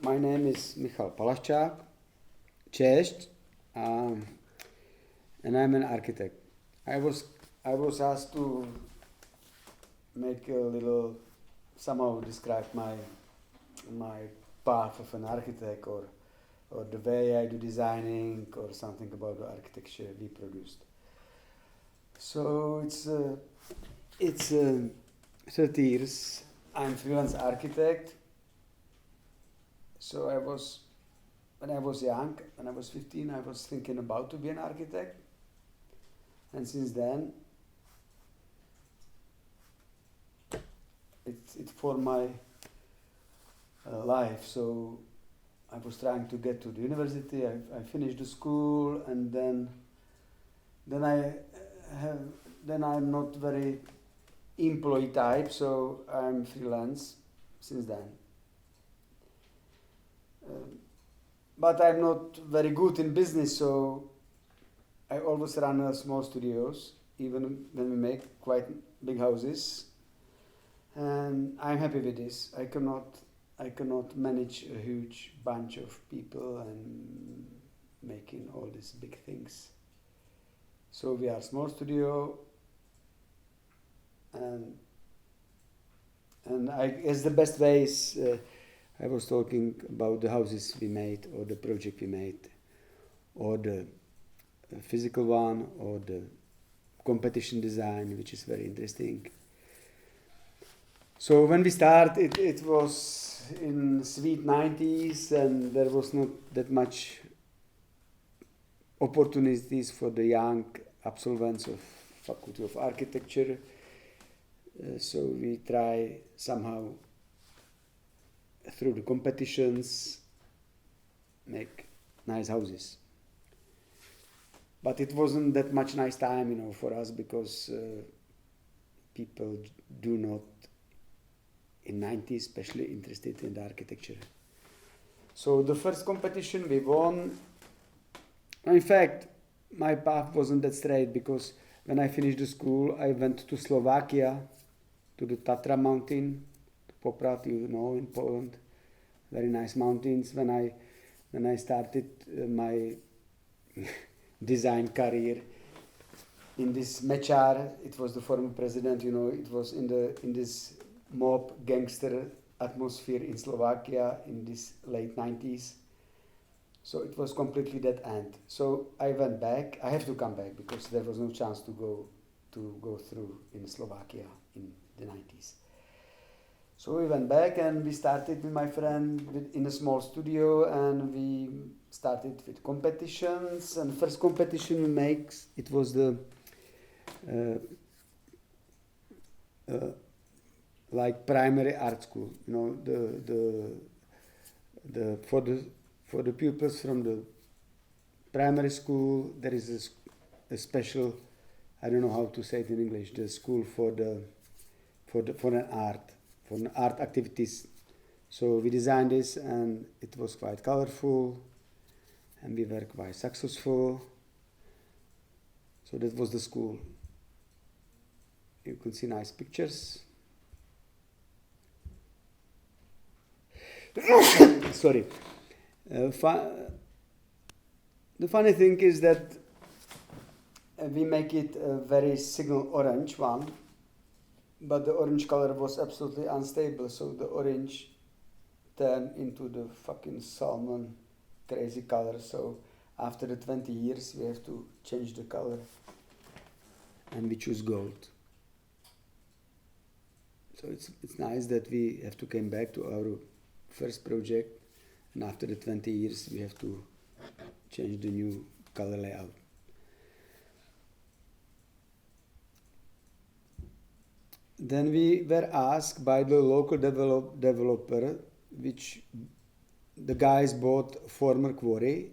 my name is Michal Palascak, Czech, and I'm an architect. I was asked to make a little, somehow describe my path of an architect, or the way I do designing, or something about the architecture we produced. So it's 30 years. I'm freelance architect. So when I was young, when I was 15, I was thinking about to be an architect. And since then, it formed my life. So I was trying to get to the university. I finished the school, and then I'm not very employee type, so I'm freelance since then. But I'm not very good in business, so I always run small studios, even when we make quite big houses. And I'm happy with this. I cannot manage a huge bunch of people and making all these big things. So we are a small studio, and I guess the best way is I was talking about the houses we made, or the project we made, or the physical one, or the competition design, which is very interesting. So when we started, it was in sweet 90s, and there was not that much opportunities for the young absolvents of Faculty of Architecture. So we try somehow through the competitions make nice houses. But it wasn't that much nice time, for us, because people do not, in 90s especially, interested in the architecture. So the first competition we won. In fact, my path wasn't that straight, because when I finished the school, I went to Slovakia, to the Tatra mountain, Poprad, in Poland, very nice mountains. When I started my design career in this Mečar, it was the former president, it was in this mob gangster atmosphere in Slovakia in this late 90s. So it was completely dead end. So I went back. I have to come back because there was no chance to go through in Slovakia in the 90s. So we went back and we started with my friend in a small studio, and we started with competitions. And the first competition we made, it was the like primary art school. For the pupils from the primary school, there is a special, I don't know how to say it in English, the school for art activities. So we designed this, and it was quite colorful, and we were quite successful. So that was the school. You can see nice pictures. Sorry. The funny thing is that we make it a very signal orange one, but the orange color was absolutely unstable, so the orange turned into the fucking salmon crazy color. So after the 20 years we have to change the color, and we choose gold. So it's nice that we have to come back to our first project, and after the 20 years we have to change the new color layout. Then we were asked by the local developer, which the guys bought former quarry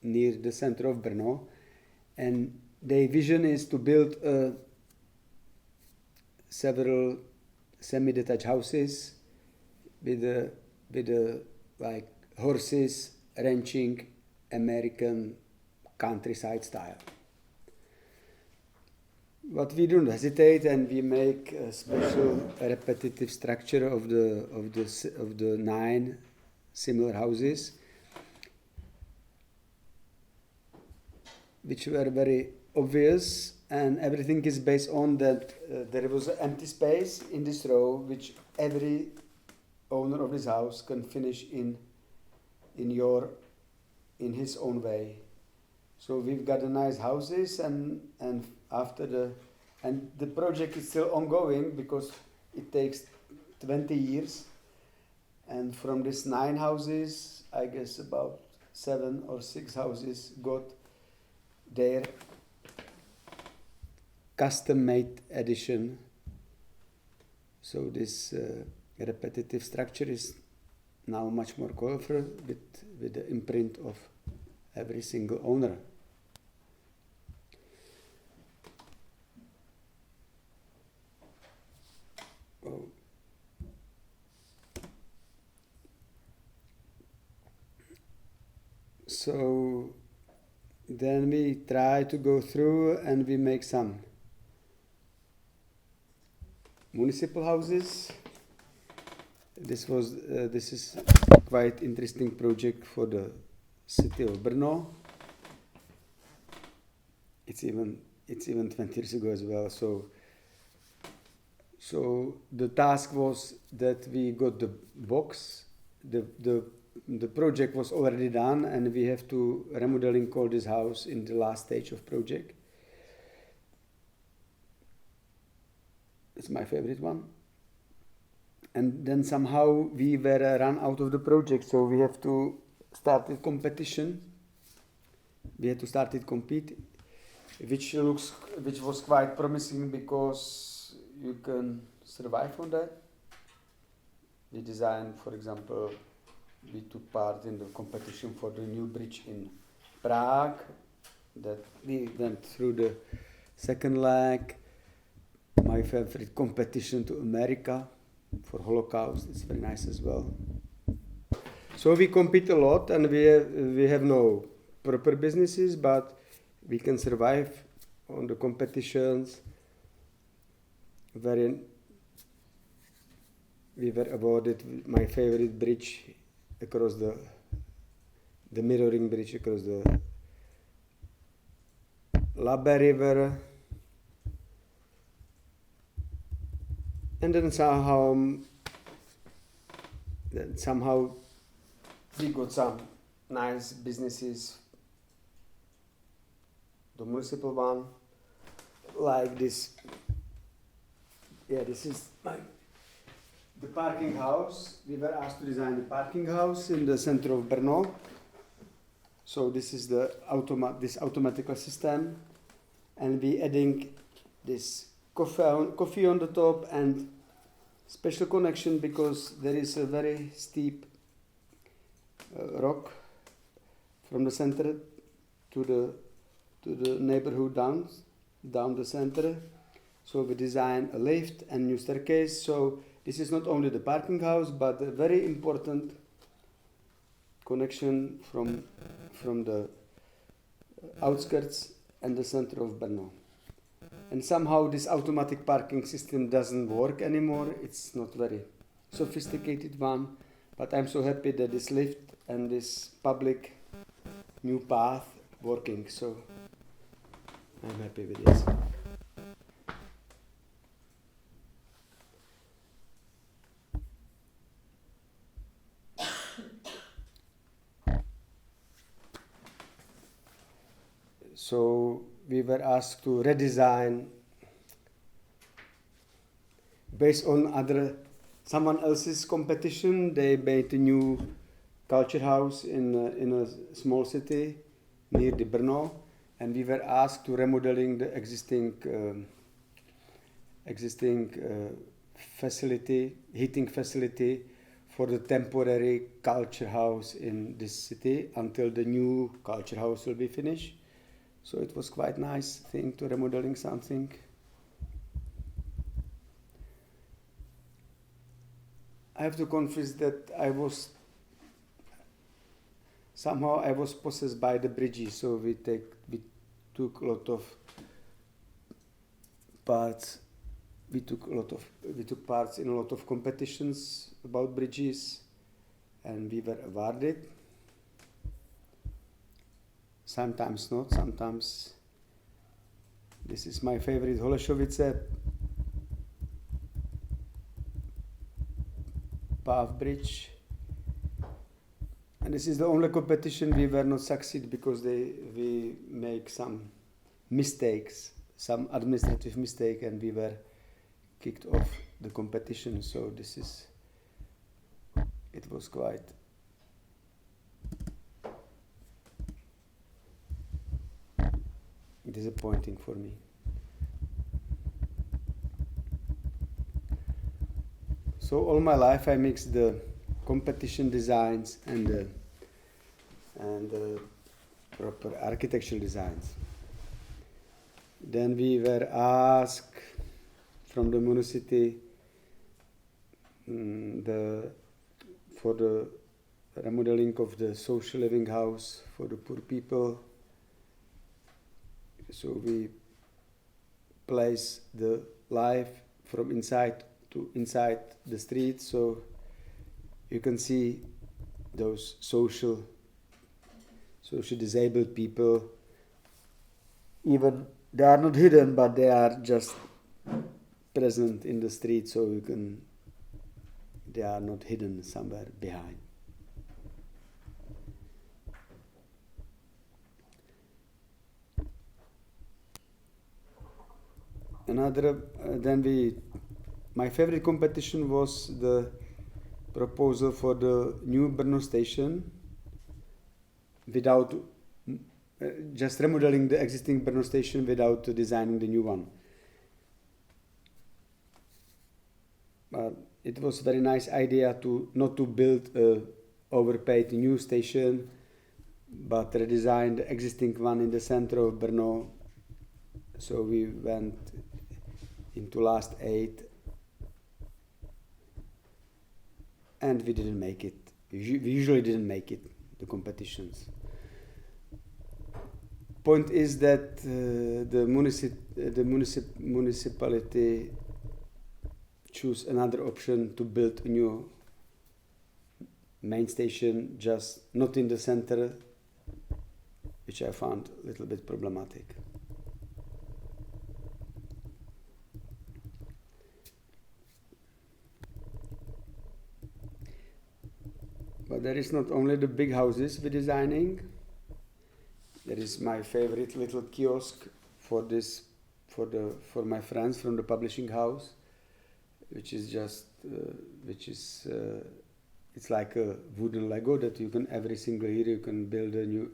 near the center of Brno, and their vision is to build several semi-detached houses with like horses ranching American countryside style. But we don't hesitate, and we make a special repetitive structure of the 9 similar houses, which were very obvious, and everything is based on that there was an empty space in this row which every owner of this house can finish in his own way. So we've got a nice houses, and the project is still ongoing because it takes 20 years, and from these 9 houses, I guess about 7 or 6 houses got their custom-made edition. So this repetitive structure is now much more colorful with the imprint of every single owner. Oh. So then we try to go through and we make some municipal houses. This is quite interesting project for the city of Brno. It's even 20 years ago as well. So the task was that we got the box. The project was already done, and we have to remodeling all this house in the last stage of project. It's my favorite one. And then somehow we were run out of the project, so we have to start a competition. We had to start it compete, which was quite promising because you can survive on that. We designed, for example, we took part in the competition for the new bridge in Prague. That we went through the second leg. My favorite competition to America for Holocaust. It's very nice as well. So we compete a lot, and we have no proper businesses, but we can survive on the competitions. We were awarded my favorite bridge across the mirroring bridge across the Labe River. And then somehow we got some nice businesses. The municipal one, like this. Yeah, this is the parking house. We were asked to design the parking house in the center of Brno. So this is the automatical system, and we adding this coffee on the top and special connection because there is a very steep rock from the center to the neighborhood down the center. So we design a lift and new staircase. So this is not only the parking house, but a very important connection from the outskirts and the center of Brno. And somehow this automatic parking system doesn't work anymore. It's not very sophisticated one, but I'm so happy that this lift and this public new path working. So I'm happy with this. So we were asked to redesign based on someone else's competition. They made a new culture house in a small city near the Brno, and we were asked to remodeling the existing heating facility for the temporary culture house in this city until the new culture house will be finished. So it was quite nice thing to remodeling something. I have to confess that I was possessed by the bridges. So we took a lot of parts. We took parts in a lot of competitions about bridges, and we were awarded. Sometimes not, sometimes. This is my favorite Holešovice path bridge. And this is the only competition we were not succeed because we make some mistakes, some administrative mistake, and we were kicked off the competition. So it was quite disappointing for me. So all my life I mixed the competition designs and the proper architectural designs. Then we were asked from the municipality for the remodeling of the social living house for the poor people. So we place the life from inside to inside the street, so you can see those social disabled people. Even they are not hidden, but they are just present in the street, so they are not hidden somewhere behind. My favorite competition was the proposal for the new Brno station without just remodeling the existing Brno station without designing the new one. But it was a very nice idea not to build a overpaid new station, but redesign the existing one in the center of Brno. So we went into last 8, and we didn't make it. We usually didn't make it, the competitions. Point is that the municipality choose another option to build a new main station, just not in the center, which I found a little bit problematic. But there is not only the big houses we're designing. There is my favorite little kiosk for my friends from the publishing house, which is it's like a wooden Lego that you can every single year you can build a new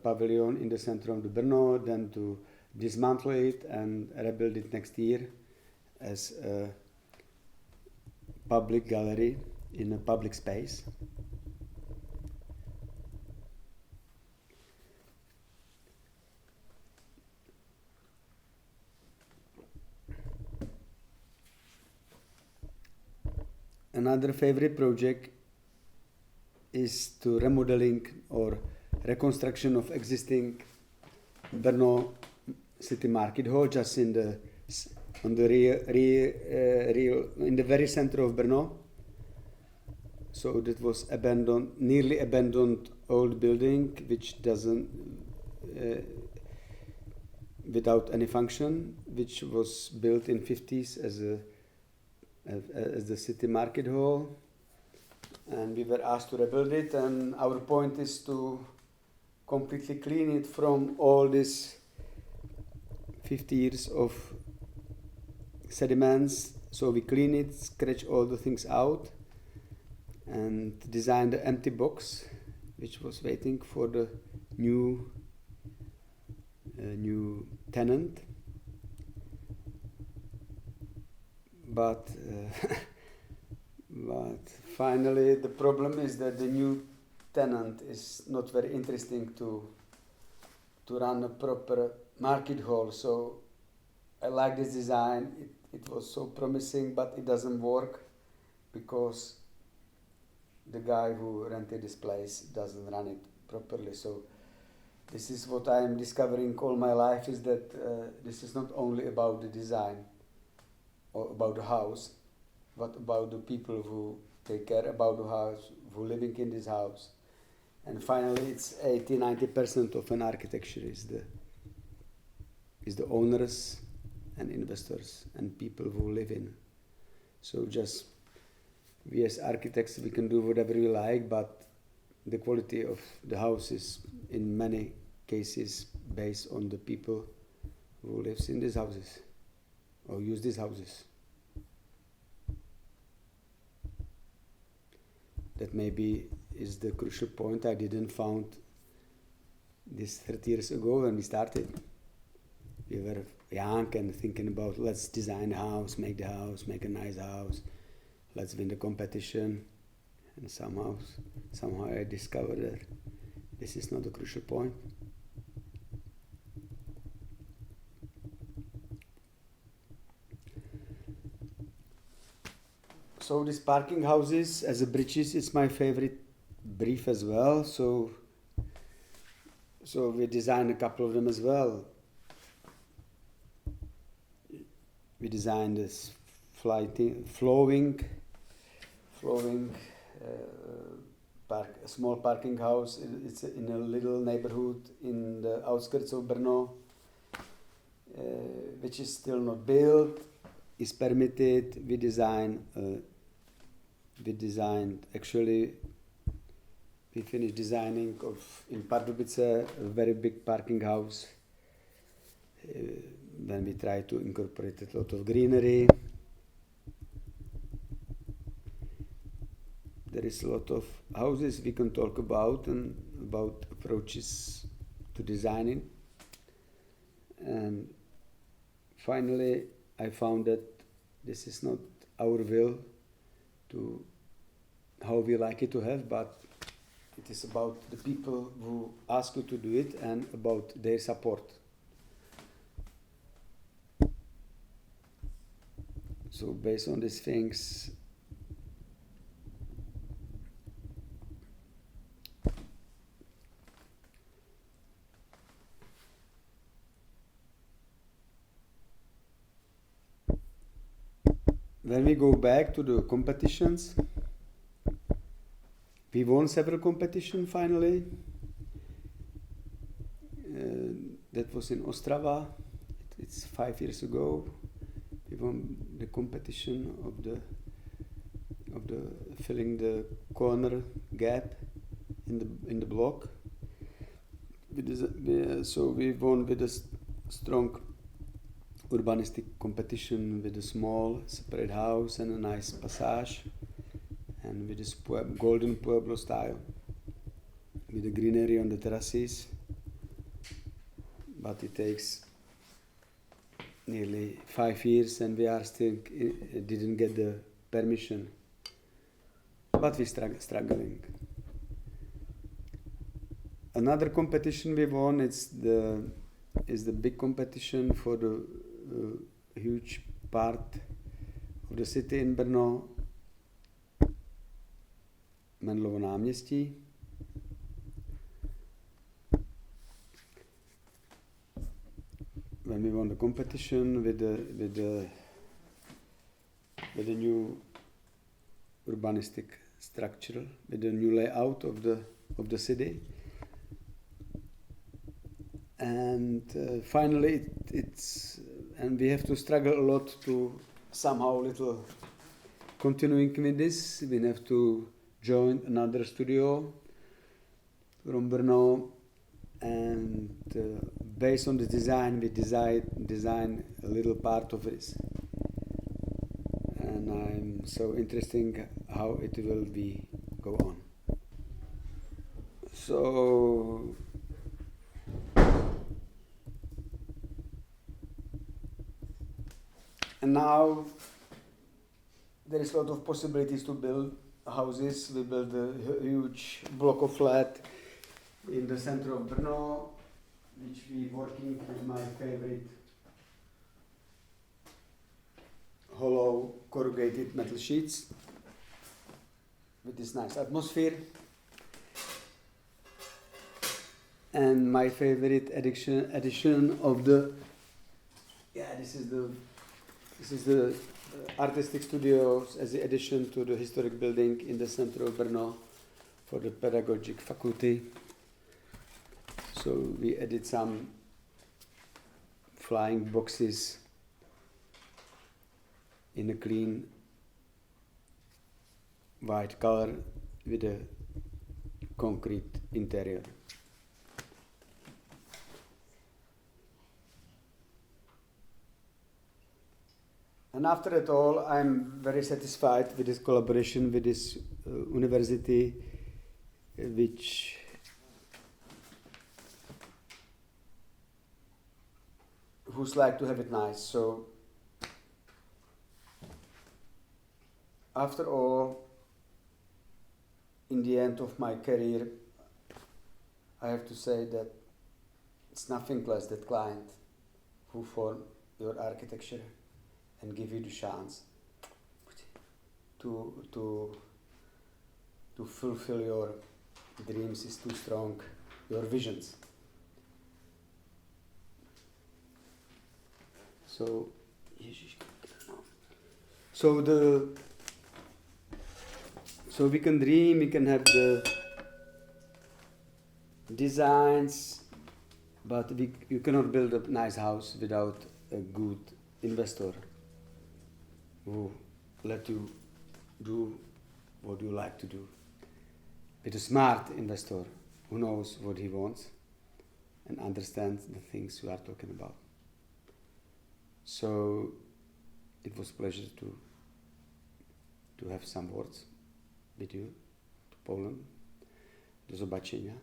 pavilion in the center of the Brno, then to dismantle it and rebuild it next year as a public gallery in a public space. Another favorite project is to remodeling or reconstruction of existing Brno city market hall, just in the very center of Brno. So that was nearly abandoned old building, which doesn't without any function, which was built in 50s as the city market hall, and we were asked to rebuild it, and our point is to completely clean it from all this 50 years of sediments. So we clean it, scratch all the things out, and design the empty box which was waiting for the new tenant. But finally the problem is that the new tenant is not very interesting to run a proper market hall. So I like this design. It was so promising, but it doesn't work because the guy who rented this place doesn't run it properly. So this is what I am discovering all my life, is that this is not only about the design or about the house, what about the people who take care about the house, who living in this house. And finally, it's 80-90% of an architecture is the owners and investors and people who live in. So just we as architects, we can do whatever we like, but the quality of the house is in many cases based on the people who lives in these houses or use these houses. That maybe is the crucial point I didn't found this 30 years ago when we started. We were young and thinking about let's design a house, make a nice house, let's win the competition. And somehow I discovered that this is not the crucial point. So these parking houses as a bridges is my favorite brief as well. So we designed a couple of them as well. We designed this flowing small parking house. It's in a little neighborhood in the outskirts of Brno, which is still not built, is permitted. We finished designing in Pardubice a very big parking house. Then we try to incorporate a lot of greenery. There is a lot of houses we can talk about and about approaches to designing. And finally, I found that this is not our will to how we like it to have, but it is about the people who ask you to do it and about their support. So based on these things, when we go back to the competitions, we won several competitions finally. That was in Ostrava. It's 5 years ago. We won the competition of the filling the corner gap in the block. So we won with a strong urbanistic competition with a small separate house and a nice passage, and with this golden Pueblo style, with the greenery on the terraces. But it takes nearly 5 years and we are still didn't get the permission. But we're struggling. Another competition we won is the big competition for the huge part of the city in Brno, Menlovo náměstí. When we won the competition with the new urbanistic structure, with the new layout of the city, and finally and we have to struggle a lot to somehow little continuing with this. We have to join another studio from Brno, and based on the design, we design a little part of this. And I'm so interested how it will be go on. So and now there is a lot of possibilities to build houses. We built a huge block of flat in the center of Brno, which we working with my favorite hollow corrugated metal sheets with this nice atmosphere. And my favorite addition of the this is the artistic studios as the addition to the historic building in the center of Brno for the pedagogic faculty. So we added some flying boxes in a clean white color with a concrete interior. And after it all, I'm very satisfied with this collaboration with this university, who's like to have it nice. So after all, in the end of my career, I have to say that it's nothing less that client who form your architecture and give you the chance to fulfill your dreams is too strong, your visions. So we can dream, we can have the designs, but you cannot build a nice house without a good investor who let you do what you like to do. With a smart investor who knows what he wants and understands the things we are talking about. So it was a pleasure to have some words with you, to Poland. Do zobaczenia.